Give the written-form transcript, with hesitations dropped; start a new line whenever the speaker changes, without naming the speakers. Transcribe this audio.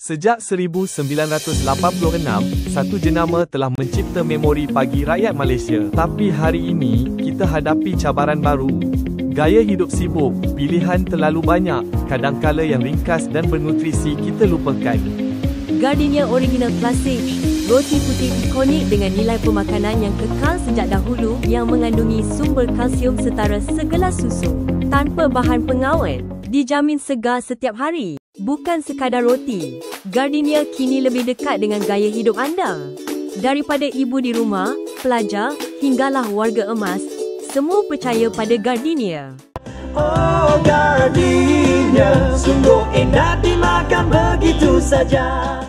Sejak 1986, satu jenama telah mencipta memori pagi rakyat Malaysia. Tapi hari ini, kita hadapi cabaran baru. Gaya hidup sibuk, pilihan terlalu banyak, kadangkala yang ringkas dan bernutrisi kita lupakan.
Gardenia Original Classic, roti putih ikonik dengan nilai pemakanan yang kekal sejak dahulu yang mengandungi sumber kalsium setara segelas susu. Tanpa bahan pengawet, dijamin segar setiap hari. Bukan sekadar roti, Gardenia kini lebih dekat dengan gaya hidup anda. Daripada ibu di rumah, pelajar, hinggalah warga emas, semua percaya pada Gardenia.
Oh, Gardenia, sungguh enak dimakan begitu saja.